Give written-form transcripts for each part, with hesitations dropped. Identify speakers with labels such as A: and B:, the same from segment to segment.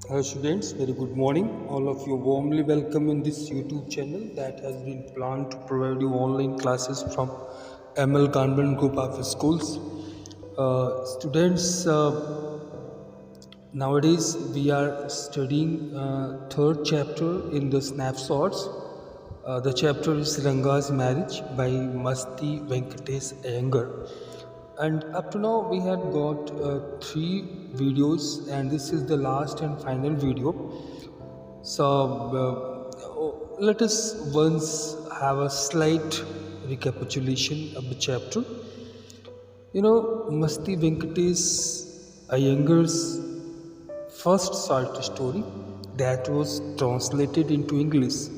A: Hello students, very good morning. All of you warmly welcome in this YouTube channel that has been planned to provide you online classes from ML Government Group of Schools. Students, nowadays we are studying third chapter in the snapshots. The chapter is Ranga's Marriage by Masti Venkatesh Iyengar. And up to now we had got 3 videos, and this is the last and final video. So let us once have a slight recapitulation of the chapter. Masti Venkatesh Iyengar's first short story that was translated into English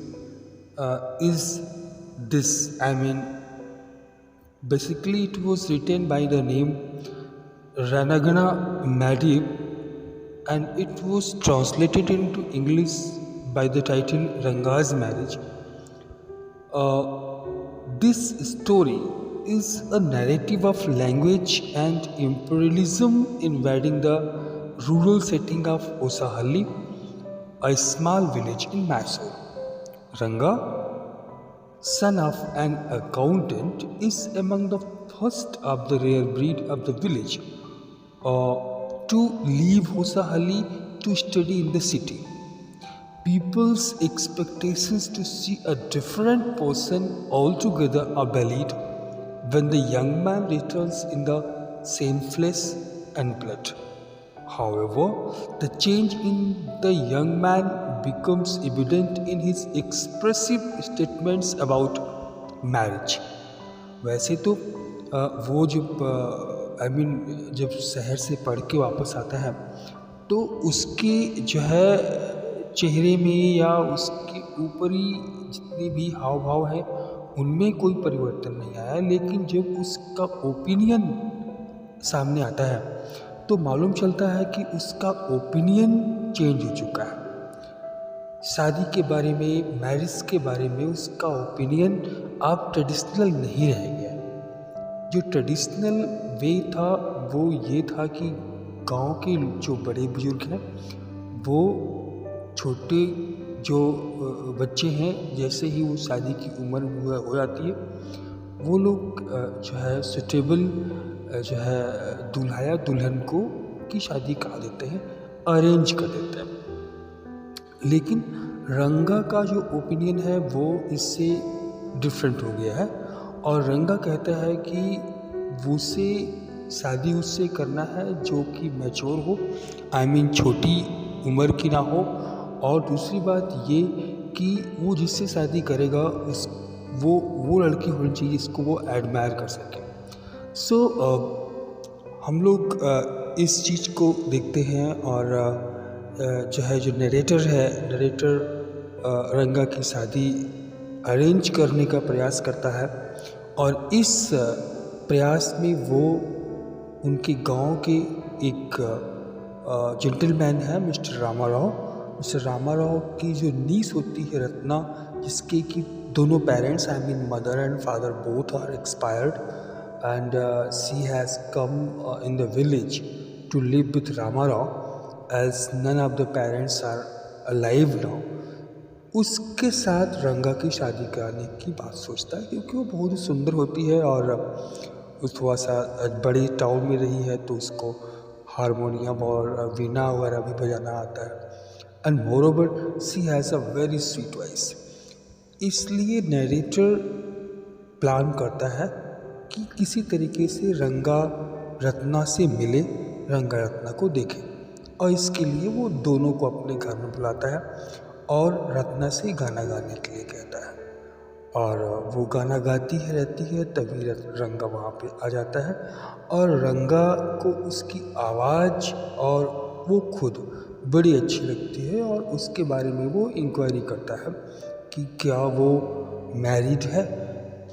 A: is this. Basically it was written by the name Ranagana Madhib, and it was translated into English by the title Ranga's Marriage. This story is a narrative of language and imperialism invading the rural setting of Hosahalli, a small village in Mysore. Ranga, son of an accountant, is among the first of the rare breed of the village to leave Hosahalli to study in the city. People's expectations to see a different person altogether are belied when the young man returns in the same flesh and blood. However, the change in the young man becomes evident in his expressive statements about marriage. वैसे तो वो जब शहर से पढ़ के वापस आता है तो उसके जो है चेहरे में या उसके ऊपरी जितने भी हाव भाव हैं उनमें कोई परिवर्तन नहीं आया, लेकिन जब उसका ओपिनियन सामने आता है तो मालूम चलता है कि उसका ओपिनियन चेंज हो चुका है। शादी के बारे में, मैरिज के बारे में उसका ओपिनियन अब ट्रेडिशनल नहीं रह गया। जो ट्रेडिशनल वे था वो ये था कि गांव के जो बड़े बुजुर्ग हैं वो छोटे जो बच्चे हैं जैसे ही वो शादी की उम्र हो जाती है वो लोग जो है सुटेबल जो है दूल्हा या दुल्हन को की शादी करा देते हैं, अरेंज कर देते हैं। लेकिन रंगा का जो ओपिनियन है वो इससे डिफरेंट हो गया है और रंगा कहता है कि उसे शादी उससे करना है जो कि मैच्योर हो, छोटी उम्र की ना हो, और दूसरी बात ये कि वो जिससे शादी करेगा वो लड़की होनी चाहिए जिसको वो एडमायर कर सके। हम लोग इस चीज़ को देखते हैं और जो नरेटर रंगा की शादी अरेंज करने का प्रयास करता है और इस प्रयास में वो उनके गांव के एक जेंटलमैन है मिस्टर रामाराव की जो नीस होती है रत्ना, जिसके कि दोनों parents mother and father both are expired and she has come in the village to live with Ramarao as none of the parents are alive now. उसके साथ रंगा की शादी कराने की बात सोचता है क्योंकि वो बहुत ही सुंदर होती है और उस थोड़ा सा बड़े टाउन में रही है तो उसको हारमोनियम और वीणा वगैरह भी बजाना आता है। And moreover she has a very sweet voice. इसलिए नरेटर प्लान करता है कि किसी तरीके से रंगा रत्ना से मिले, रंगा रत्ना को देखे, और इसके लिए वो दोनों को अपने घर में बुलाता है और रत्ना से गाना गाने के लिए कहता है और वो गाना गाती रहती है। तभी रंगा वहाँ पे आ जाता है और रंगा को उसकी आवाज़ और वो खुद बड़ी अच्छी लगती है और उसके बारे में वो इंक्वायरी करता है कि क्या वो मैरिड है।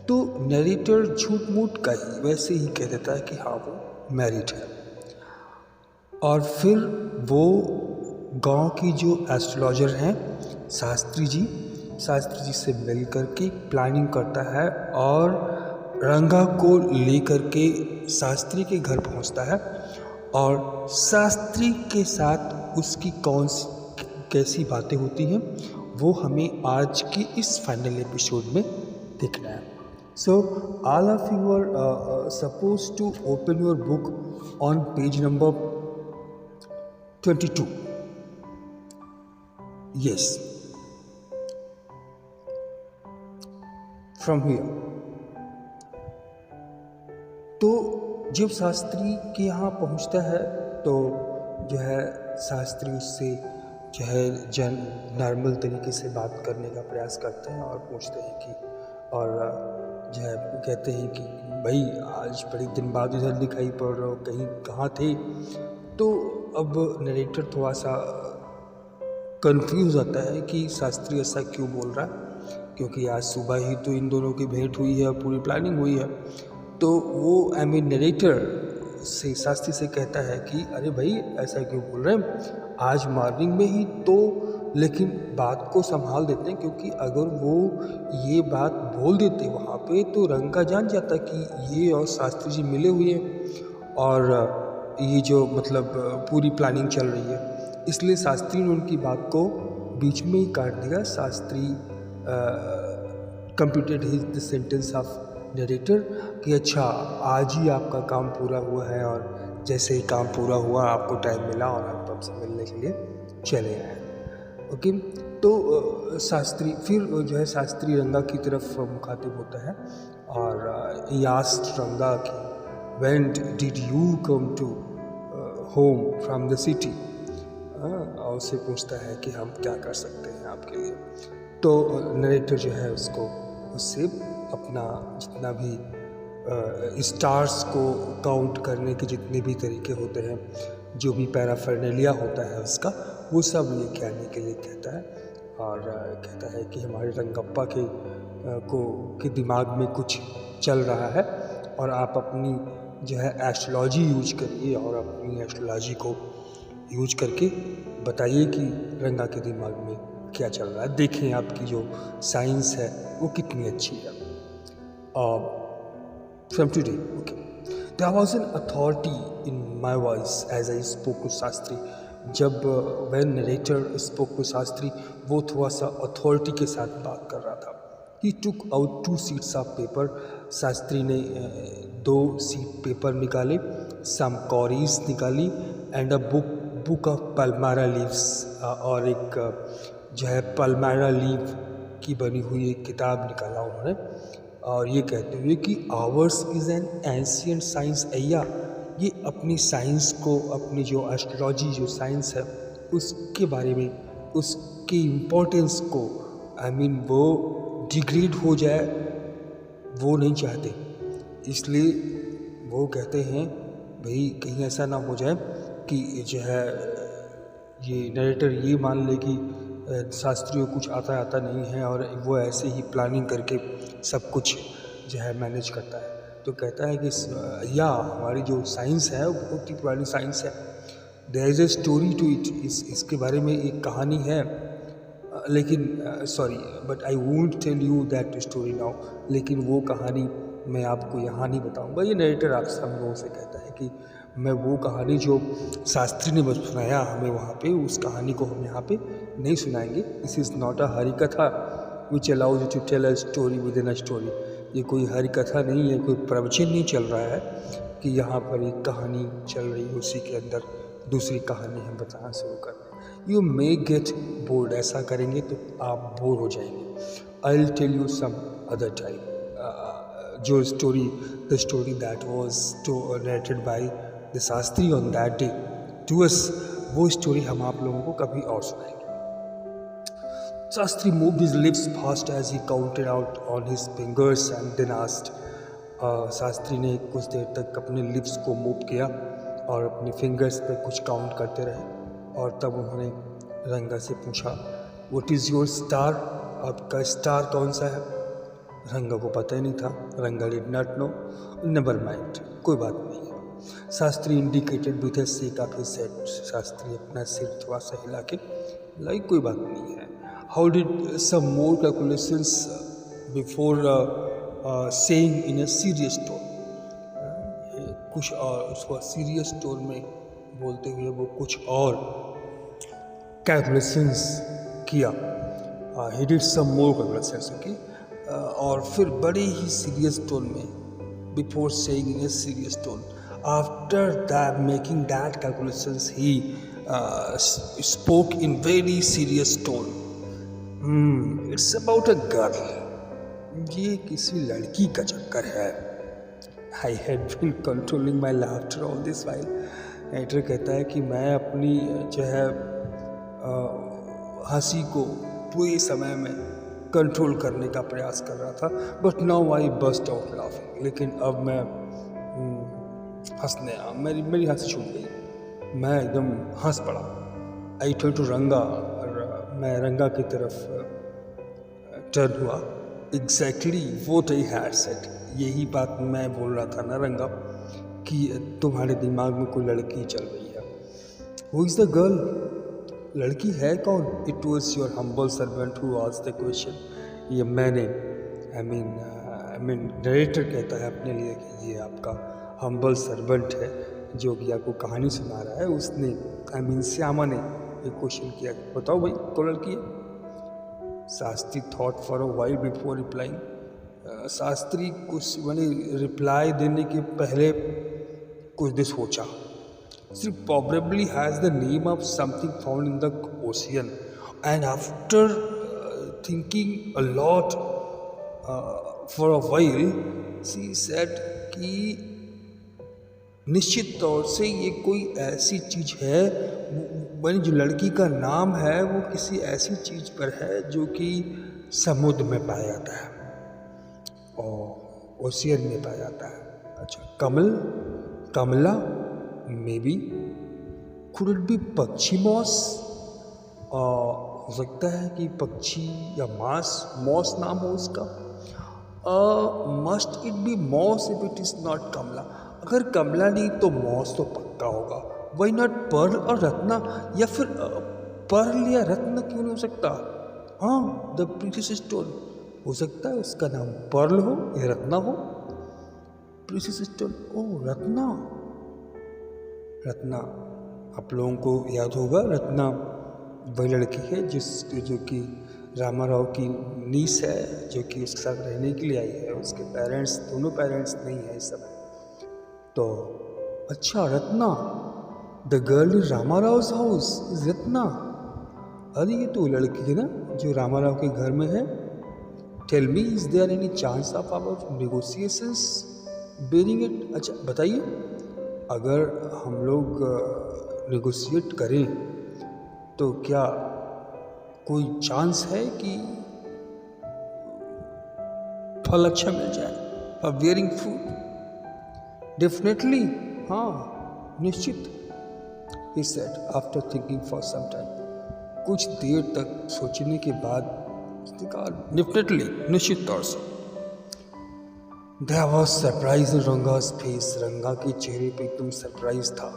A: तो नरेटर झूठ मूठ का ही वैसे ही कह देता है कि हाँ वो मैरिड है। और फिर वो गांव की जो एस्ट्रोलॉजर हैं शास्त्री जी से मिल करके प्लानिंग करता है और रंगा को लेकर के शास्त्री के घर पहुंचता है और शास्त्री के साथ उसकी कैसी बातें होती हैं वो हमें आज के इस फाइनल एपिसोड में देखना है. So all of you are supposed to open your book on page number 22. Yes, from here. तो जब शास्त्री के यहाँ पहुँचता है तो जो है शास्त्री उससे जो है नॉर्मल तरीके से बात करने का प्रयास करते हैं और पूछते हैं कि और जो है कहते हैं कि भाई आज बड़े दिन बाद इधर दिखाई पड़ रहे हो, कहीं कहाँ थे. तो अब नरेटर थोड़ा सा कंफ्यूज होता है कि शास्त्री ऐसा क्यों बोल रहा है, क्योंकि आज सुबह ही तो इन दोनों की भेंट हुई है और पूरी प्लानिंग हुई है. तो वो नरेटर से शास्त्री से कहता है कि अरे भाई ऐसा क्यों बोल रहे हैं, आज मॉर्निंग में ही तो, लेकिन बात को संभाल देते हैं, क्योंकि अगर वो ये बात बोल देते वहाँ पे तो रंगा जान जाता कि ये और शास्त्री जी मिले हुए हैं और ये जो मतलब पूरी प्लानिंग चल रही है. इसलिए शास्त्री ने उनकी बात को बीच में ही काट दिया. Shastri completed his the sentence of narrator कि अच्छा आज ही आपका काम पूरा हुआ है और जैसे ही काम पूरा हुआ आपको टाइम मिला और आप हमसे मिलने के लिए चले आए. ओके. तो शास्त्री फिर जो है शास्त्री रंगा की तरफ मुखातिब होता है और he asked रंगा कि when did you come to home from the city. और उससे पूछता है कि हम क्या कर सकते हैं आपके लिए. तो नरेटर जो है उससे अपना जितना भी स्टार्स को काउंट करने के जितने भी तरीके होते हैं, जो भी पैराफर्नेलिया होता है उसका, वो सब लेके आने के लिए कहता है. और कहता है कि हमारे रंगप्पा के दिमाग में कुछ चल रहा है और आप अपनी जो है एस्ट्रोलॉजी यूज करिए और अपनी एस्ट्रोलॉजी को यूज करके बताइए कि रंगा के दिमाग में क्या चल रहा है. देखें आपकी जो साइंस है वो कितनी अच्छी है. From today, okay. There was an authority in my voice as I spoke to Shastri. जब when narrator spoke to Shastri, वो थोड़ा सा अथॉरिटी के साथ बात कर रहा था. He took out 2 sheets of paper. Shastri ने 2 sheet पेपर निकाले, some cowries निकाली and a book of palmyra leaves. और एक जो है palmyra leaf की बनी हुई एक किताब निकाला उन्होंने और ये कहते हुए कि ours is an ancient science. अय्या ये अपनी साइंस को, अपनी जो एस्ट्रोलॉजी जो साइंस है उसके बारे में, उसकी इम्पोर्टेंस को वो डिग्रेड हो जाए वो नहीं चाहते. इसलिए वो कहते हैं भाई कहीं ऐसा ना हो जाए कि जो है ये नरेटर ये मान ले कि शास्त्री को कुछ आता नहीं है और वो ऐसे ही प्लानिंग करके सब कुछ जो है मैनेज करता है. तो कहता है कि या हमारी जो साइंस है वो बहुत ही पुरानी साइंस है. There is a story to it. इसके बारे में एक कहानी है, लेकिन sorry but I won't tell you that story now. लेकिन वो कहानी मैं आपको यहाँ नहीं बताऊँगा. ये नरेटर आप सब लोगों से कहता है कि मैं वो कहानी जो शास्त्री ने बस सुनाया हमें वहाँ पे, उस कहानी को हम यहाँ पे नहीं सुनाएंगे. This is not a Harikatha which allows you to tell a story within a story. ये कोई हरि कथा नहीं है, कोई प्रवचन नहीं चल रहा है कि यहाँ पर एक कहानी चल रही है उसी के अंदर दूसरी कहानी हम बताना शुरू कर दें. You may get bored. ऐसा करेंगे तो आप बोर हो जाएंगे. I will tell you some other time. जो story the story that was narrated by the Shastri on that day to us, वो स्टोरी हम आप लोगों को कभी और सुनाएंगे. Shastri moved his lips fast as he counted out on his fingers and then asked. Shastri ने कुछ देर तक अपने लिप्स को मूव किया और अपने फिंगर्स पे कुछ काउंट करते रहे और तब उन्होंने रंगा से पूछा व्हाट इज़ योर स्टार. आपका स्टार कौन सा है. रंगा को पता ही नहीं था. रंगा did not know. Never mind, कोई बात नहीं है. Shastri indicated with a shake of his head. Shastri अपना सिर थोड़ा सा हिला के लाइक कोई बात नहीं है. How did some more calculations before saying in a serious tone. कुछ और उसको सीरियस टोन में बोलते हुए वो कुछ और कैलकुलेशंस किया, he did some more calculations, okay, और फिर बड़े ही सीरियस टोन में, before saying in a serious tone, after that making that calculations he spoke in very serious tone, it's about a girl, ये किसी लड़की का चक्कर है। I had been controlling my laughter all this while. Editor कहता है कि मैं अपनी जो है हंसी को पूरे समय में कंट्रोल करने का प्रयास कर रहा था, but now I burst out laughing. लेकिन अब मैं हंसने मेरी हंसी छूट गई, मैं एकदम हंस पड़ा। आई टर्न टू रंगा, और मैं रंगा की तरफ टर्न हुआ। Exactly what I had said, यही बात मैं बोल रहा था ना रंगा, कि तुम्हारे दिमाग में कोई लड़की चल रही है। हु इज़ द गर्ल, लड़की है कौन? It was your humble servant who asked the question. ये मैंने आई मीन डायरेक्टर कहता है अपने लिए कि ये आपका हम्बल सर्वेंट है जो कि आपको कहानी सुना रहा है। उसने श्यामा ने एक क्वेश्चन किया, बताओ भाई कौन लड़की है? Shastri thought for a while before replying. Shastri कुछ रिप्लाई देने के पहले कुछ देर सोचा। She probably has the name of something found in the ocean, and after thinking a lot for a while, she said कि निश्चित तौर से ये कोई ऐसी चीज़ है, मैंने जो लड़की का नाम है वो किसी ऐसी चीज़ पर है जो कि समुद्र में पाया जाता है और ओशियन में पाया जाता है। अच्छा, Kamala, may be, could it be पक्षी मॉस? हो सकता है कि पक्षी या मॉस नाम हो उसका। Must it be moss if it is not Kamala? अगर कमला नहीं तो मॉस तो पक्का होगा। वाई नॉट पर्ल और रत्ना, या फिर पर्ल या रत्न क्यों नहीं हो सकता? हाँ, द प्रीशियस स्टोन, हो सकता है उसका नाम पर्ल हो या रत्ना हो। प्रीशियस स्टोन, ओह रत्ना, आप लोगों को याद होगा रत्ना वही लड़की है जो कि रामाराव की नीस है, जो कि उसके साथ रहने के लिए आई है। उसके दोनों पेरेंट्स नहीं है इस समय। तो अच्छा, Ratna, the girl in Ramarao house is Ratna. अरे ये तो लड़की है ना जो रामाराव के घर में है। Tell me, is there any chance of our negotiations bearing it? अच्छा बताइए, अगर हम लोग नेगोशिएट करें तो क्या कोई चांस है कि फल अच्छा मिल जाए फॉर बियरिंग फ्रूट? डेफिनेटली, हाँ, निश्चित, he said after thinking for some time. कुछ देर तक सोचने के बाद उसने कहा, डेफिनेटली, निश्चित तौर से। There was surprise in रंगा's face. रंगा के चेहरे पे एकदम सरप्राइज था।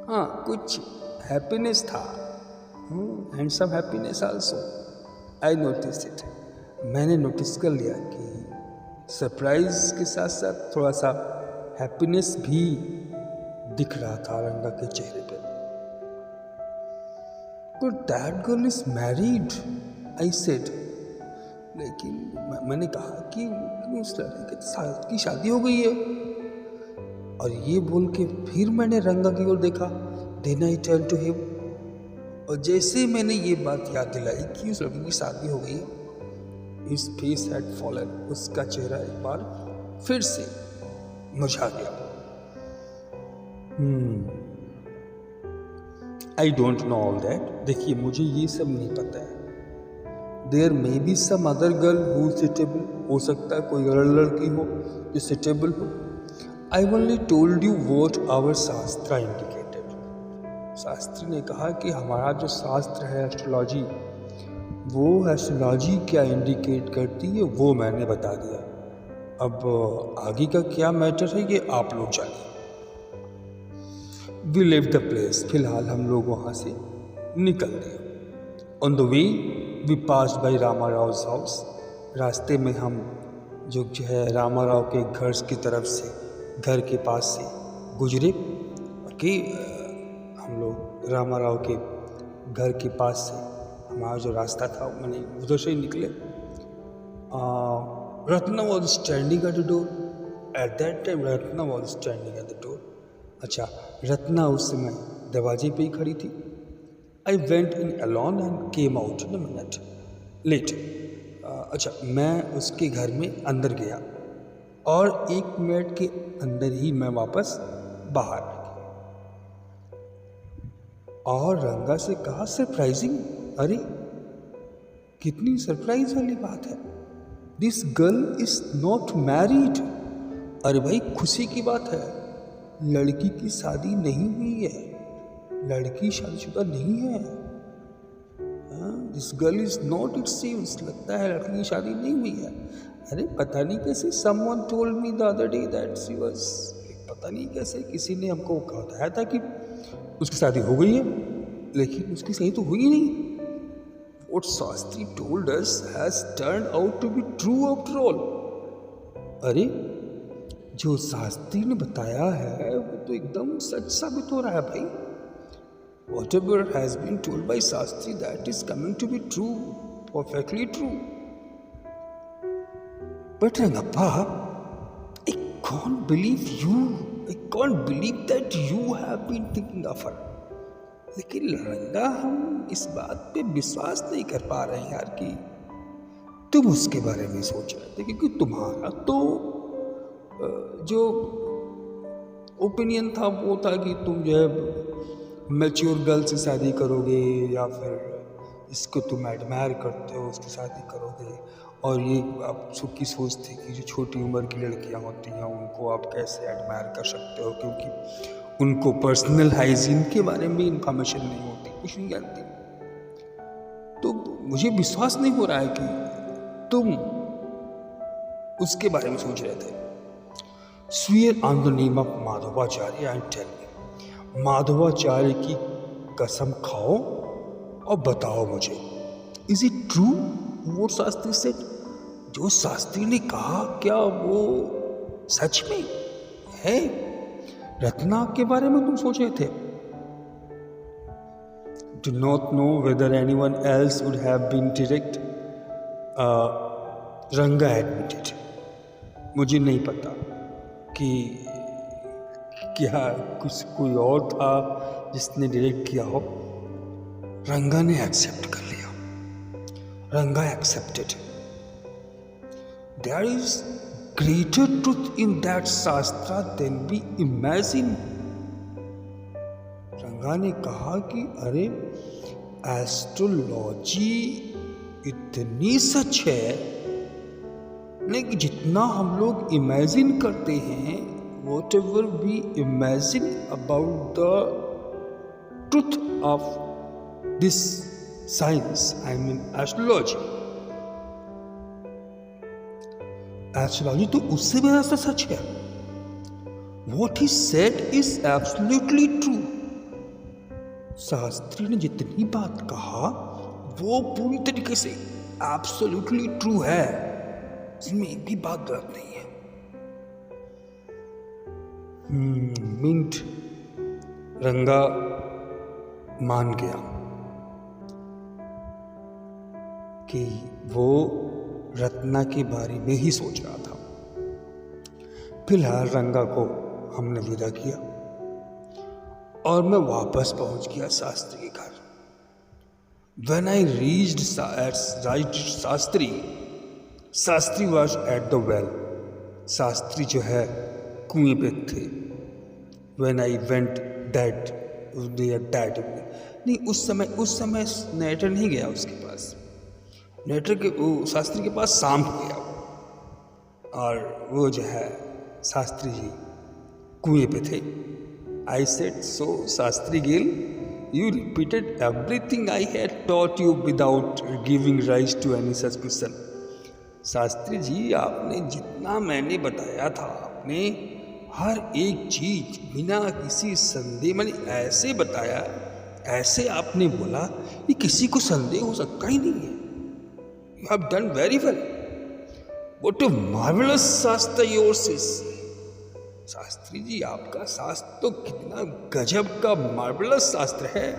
A: हाँ, कुछ हैप्पीनेस था, and some happiness also. I notice it, मैंने नोटिस कर लिया कि सरप्राइज के साथ साथ थोड़ा सा हैप्पीनेस भी दिख रहा था रंगा के चेहरे पे। But that girl is married, I said. लेकिन मैंने कहा कि उस लड़के की शादी हो गई है। और ये बोल के फिर मैंने रंगा की ओर देखा। Then I turned to him, और जैसे मैंने ये बात याद दिलाई कि उस लड़के की शादी हो गई है, his face had fallen, उसका चेहरा एक बार फिर से मुरझा गया। I don't know all that. देखिए, मुझे ये सब नहीं पता है। There may be some other girl who suitable, हो सकता है कोई और लड़की हो जो सुटेबल हो। I only told you what our shastra indicated. Shastri ने कहा कि हमारा जो शास्त्र है एस्ट्रोलॉजी, वो एस्ट्रोलॉजी क्या इंडिकेट करती है वो मैंने बता दिया। अब आगे का क्या मैटर है ये आप लोग जानिए। वी लिव द प्लेस, फिलहाल हम लोग वहाँ से निकल गए। On the way we passed by Ramarao house, रास्ते में हम जो है रामाराव के घर की तरफ से, घर के पास से गुजरे कि हम लोग रामाराव के घर के पास से हमारा जो रास्ता था मैंने उधर से ही निकले। Ratna was standing at the door. At that time Ratna was standing at the door. अच्छा, रत्ना उस समय दरवाजे पे ही खड़ी थी। I went in alone and came out in a minute late. अच्छा, मैं उसके घर में अंदर गया और 1 मिनट के अंदर ही मैं वापस बाहर आ गया। और रंगा से कहा, सरप्राइजिंग। अरे कितनी सरप्राइज वाली बात है। This girl is not married. अरे भाई खुशी की बात है, लड़की की शादी नहीं हुई है, लड़की शादीशुदा नहीं है। This girl is not, it seems, लगता है लड़की की शादी नहीं हुई है। अरे पता नहीं कैसे, someone told me the other day that she was, पता नहीं कैसे किसी ने हमको बताया था कि उसकी शादी हो गई है, लेकिन उसकी सही तो हुई नहीं। What Shastri told us has turned out to be true after all. अरे जो शास्त्री ने बताया है वो तो एकदम सच साबित हो रहा है भाई। Whatever has been told by Shastri, that is coming to be true, perfectly true. But Rangappa, I can't believe you. I can't believe that you have been thinking of her. लेकिन रंगा, हम इस बात पे विश्वास नहीं कर पा रहे हैं यार कि तुम उसके बारे में सोच रहे थे, क्योंकि तुम्हारा तो जो ओपिनियन था वो था कि तुम जो है मैच्योर गर्ल से शादी करोगे, या फिर इसको तुम एडमायर करते हो उसकी शादी करोगे। और ये आप सबकी सोच थी कि जो छोटी उम्र की लड़कियां होती हैं उनको आप कैसे एडमायर कर सकते हो, क्योंकि उनको पर्सनल हाइजीन के बारे में इंफॉर्मेशन नहीं होती, कुछ नहीं जानती। तो मुझे विश्वास नहीं हो रहा है कि तुम उसके बारे में सोच रहे थे। Swear on the name of Madhavacharya and tell me, Madhavacharya की कसम खाओ और बताओ मुझे, इज इट ट्रू वो शास्त्री से, जो शास्त्री ने कहा क्या वो सच में है? रत्ना के बारे में तुम सोच रहे थे? Do not know whether anyone else would have been direct. रंगा admitted. मुझे नहीं पता कि क्या कुछ कोई और था जिसने डायरेक्ट किया हो। रंगा ने एक्सेप्ट कर लिया। रंगा accepted. There is greater truth in that शास्त्रा than we imagine. रंगा ने कहा कि अरे एस्ट्रोलॉजी इतनी सच है नहीं कि जितना हम लोग इमेजिन करते हैं, whatever we imagine about the truth of this science, I mean astrology. Astrology तो उससे भी ज्यादा सच है। What he said is absolutely true. Shastri ने जितनी बात कहा वो पूरी तरीके से absolutely true है, इसमें एक भी बात गलत नहीं है। मिंट रंगा मान गया कि वो रत्ना के बारे में ही सोच रहा था। फिलहाल रंगा को हमने विदा किया और मैं वापस पहुंच गया शास्त्री के घर। When I reached Shastri was at the well. Shastri जो है कुएं पे थे। When I went dead, नहीं उस समय नेटर नहीं गया उसके पास। नेटर के शास्त्री के पास शाम को गया और वो जो है शास्त्री जी कुएं पे थे। I said, so Shastri Gill, you repeated everything I had taught you without giving rise to any suspicion. Shastri ji, आपने जितना मैंने बताया था, आपने हर एक चीज बिना किसी संदेह, मैंने ऐसे बताया, ऐसे आपने बोला कि किसी को संदेह हो सकता ही नहीं है। You have done very well. What a marvelous शास्त्र yours is. शास्त्री जी, आपका शास्त्र तो कितना गजब का मार्वलस शास्त्र है।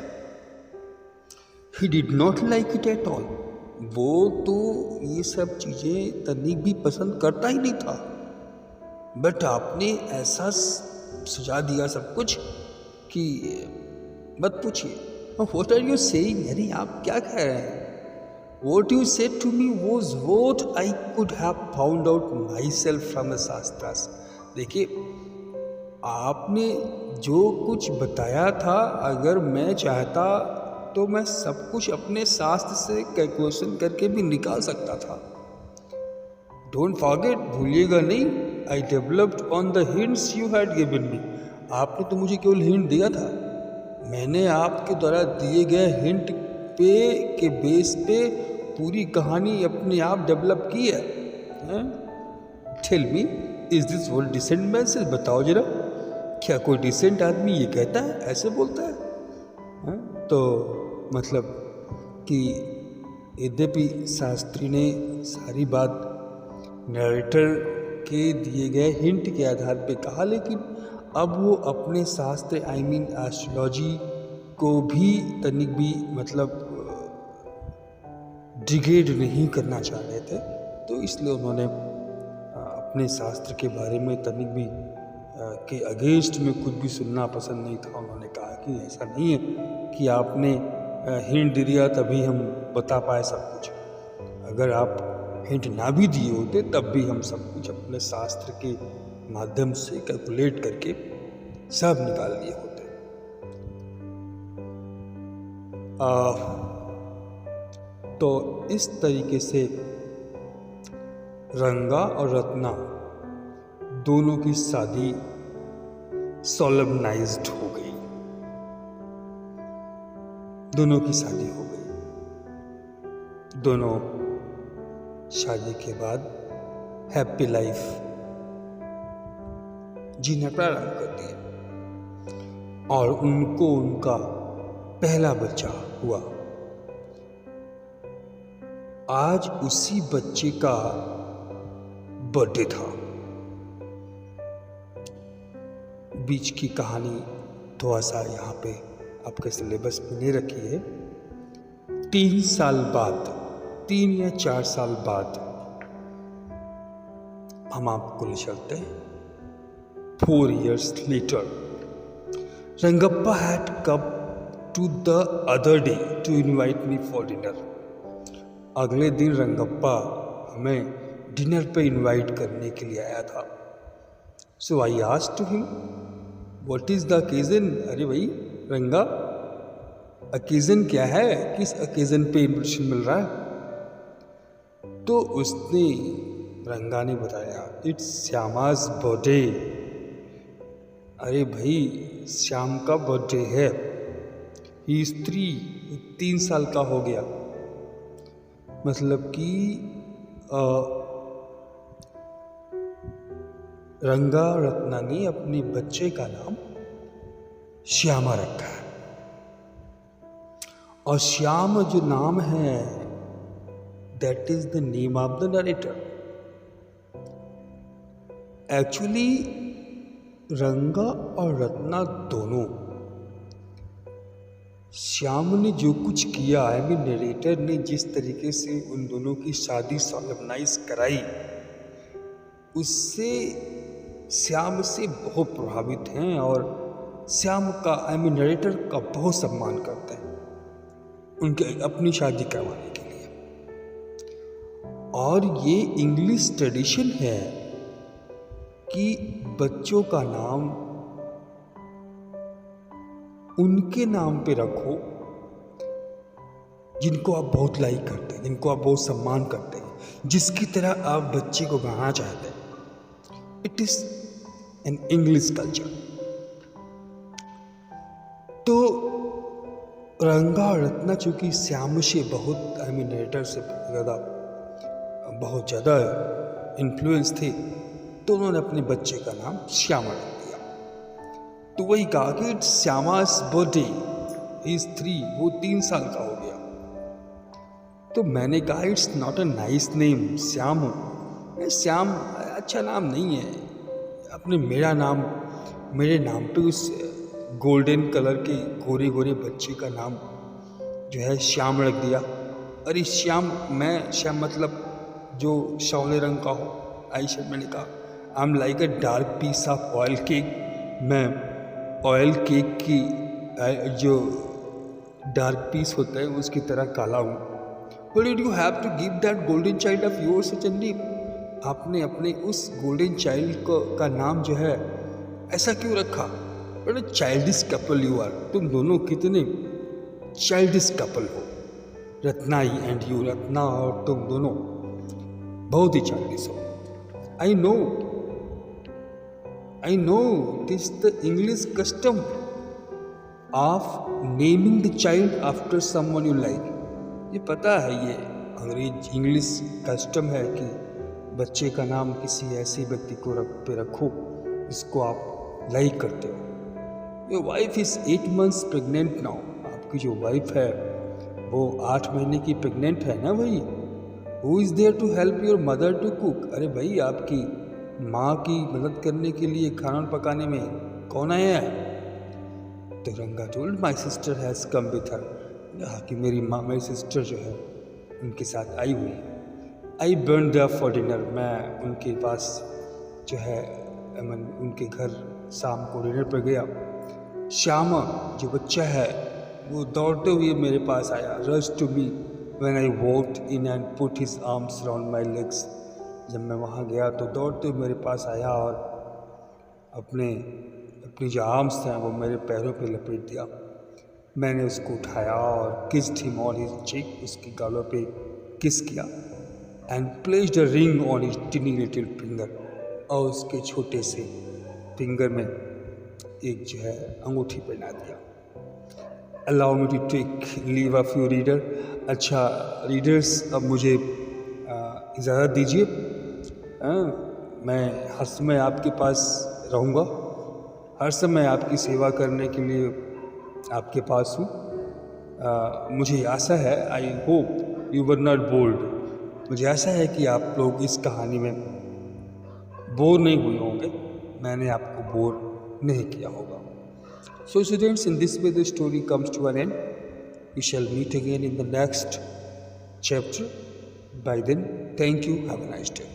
A: He did not like it at all. वो तो ये सब चीज़ें तनिक भी पसंद करता ही नहीं था, बट आपने ऐसा सुझा दिया सब कुछ कि मत पूछिए। What are you saying? अरे आप क्या कह रहे हैं? What you said to me was what I could have found out myself from the Shastras. देखिए, आपने जो कुछ बताया था, अगर मैं चाहता तो मैं सब कुछ अपने शास्त्र से कैलकुलेशन करके भी निकाल सकता था। डोंट फॉरगेट, भूलिएगा नहीं, I developed on the hints you had given me. आपने तो मुझे केवल हिंट दिया था, मैंने आपके द्वारा दिए गए हिंट के बेस पे पूरी कहानी अपने आप डेवलप की है। Tell me, is this world decent message? बताओ जरा, क्या कोई डिसेंट आदमी ये कहता है, ऐसे बोलता है? तो मतलब कि यद्यपि शास्त्री ने सारी बात नरेटर के दिए गए हिंट के आधार पे कहा, लेकिन अब वो अपने शास्त्र एस्ट्रोलॉजी को भी तनिक भी मतलब डिग्रेड नहीं करना चाह रहे थे, तो इसलिए उन्होंने अपने शास्त्र के बारे में तनिक भी के अगेंस्ट में कुछ भी सुनना पसंद नहीं था। उन्होंने कहा कि ऐसा नहीं है कि आपने हिंट दिया तभी हम बता पाए सब कुछ, अगर आप हिंट ना भी दिए होते तब भी हम सब कुछ अपने शास्त्र के माध्यम से कैलकुलेट करके सब निकाल लिए होते। तो इस तरीके से रंगा और रत्ना दोनों की शादी सोलमनाइज्ड हो गई, दोनों की शादी हो गई। दोनों शादी के बाद हैप्पी लाइफ जीना प्रारंभ कर दिया और उनको उनका पहला बच्चा हुआ। आज उसी बच्चे का बर्थडे था। बीच की कहानी थोड़ा सा यहाँ पे आपके सिलेबस में नहीं रखी है। 3 साल बाद, 3 या 4 साल बाद हम आपको ले चलते हैं। 4 years later, Rangappa had come to the other day to invite me for dinner. अगले दिन रंगप्पा हमें डिनर पे इनवाइट करने के लिए आया था। So I asked to him, what is the occasion? अरे भाई रंगा, अकेजन क्या है? किस अकेजन पे इन्विटेशन मिल रहा है? तो उसने, रंगा ने बताया, इट्स श्यामाज बर्थडे। अरे भाई श्याम का बर्थडे है। ही इज 3 साल का हो गया। मतलब कि रंगा रत्ना ने अपने बच्चे का नाम श्यामा रखा है। और श्याम जो नाम है, that is the name of the narrator. Actually रंगा और रत्ना दोनों, श्याम ने जो कुछ किया, नरेटर ने जिस तरीके से उन दोनों की शादी सॉलमनाइज कराई, उससे श्याम से बहुत प्रभावित हैं और श्याम का नरेटर का बहुत सम्मान करते हैं उनके अपनी शादी करवाने के लिए। और ये इंग्लिश ट्रेडिशन है कि बच्चों का नाम उनके नाम पे रखो जिनको आप बहुत लाइक करते हैं, जिनको आप बहुत सम्मान करते हैं, जिसकी तरह आप बच्चे को बनाना चाहते हैं। It is an English culture. तो रंगा और रत्ना चूंकि श्याम से बहुत नरेटर से बहुत ज़्यादा इन्फ्लुएंस थे, तो उन्होंने अपने बच्चे का नाम श्यामा रख दिया। तो वही कहा कि इट्स श्यामास बर्थडे, इज 3, वो 3 साल का हो गया। तो मैंने कहा it's not a nice name, Shyam. Shyam अच्छा नाम नहीं है। अपने मेरे नाम पे उस गोल्डन कलर के गोरे गोरे बच्चे का नाम जो है श्याम रख दिया। अरे श्याम, मैं श्याम मतलब जो शौले रंग का हो। आयशा, मैंने कहा I am like a dark piece of oil cake. मैं ऑयल केक की जो डार्क पीस होता है उसकी तरह काला हूँ। But did you have to give that golden child of yours such a name? आपने अपने उस गोल्डन चाइल्ड को का नाम जो है ऐसा क्यों रखा? But childish couple you are, तुम दोनों कितने चाइल्डिश कपल हो। रत्नाई एंड यू, रत्ना और तुम दोनों बहुत ही चाइल्डिश हो। I know this the English custom of naming the child after someone you like. ये पता है, ये अंग्रेज इंग्लिश कस्टम है कि बच्चे का नाम किसी ऐसे व्यक्ति को रखो जिसको आप लाइक करते हो। Your wife is 8 months pregnant now. आपकी जो वाइफ है वो 8 महीने की प्रेग्नेंट है ना भाई। Who is there to help your mother to cook? अरे भाई, आपकी माँ की मदद करने के लिए खाना पकाने में कौन आया है? तो रंगा told my sister has come with her. कहा कि मेरी सिस्टर जो है उनके साथ आई हुई है। I burn there for dinner. मैं उनके पास जो है उनके घर शाम को डिनर पर गया। श्यामा जो बच्चा है वो दौड़ते हुए मेरे पास आया। Rush to me when I walked in and put his arms around my legs. जब मैं वहाँ गया तो दौड़ते हुए मेरे पास आया और अपनी जो आर्म्स थे वो मेरे पैरों पे लपेट दिया। मैंने उसको उठाया और kissed him on his cheek, उसकी गालों पे किस किया। And placed a ring on his टिनी little finger, और उसके छोटे से फिंगर में एक जो है अंगूठी पहना दिया। Allow me to take leave of you reader. अच्छा रीडर्स, अब मुझे इजाज़त दीजिए। मैं हर समय आपके पास रहूँगा, हर समय आपकी सेवा करने के लिए आपके पास हूँ। मुझे आशा है, I hope you were not board. मुझे आशा है कि आप लोग इस कहानी में बोर नहीं हुए होंगे। मैंने आपको बोर नहीं किया होगा। So students, in this way the story comes to an end. We shall meet again in the next chapter. By then, thank you. Have a nice day.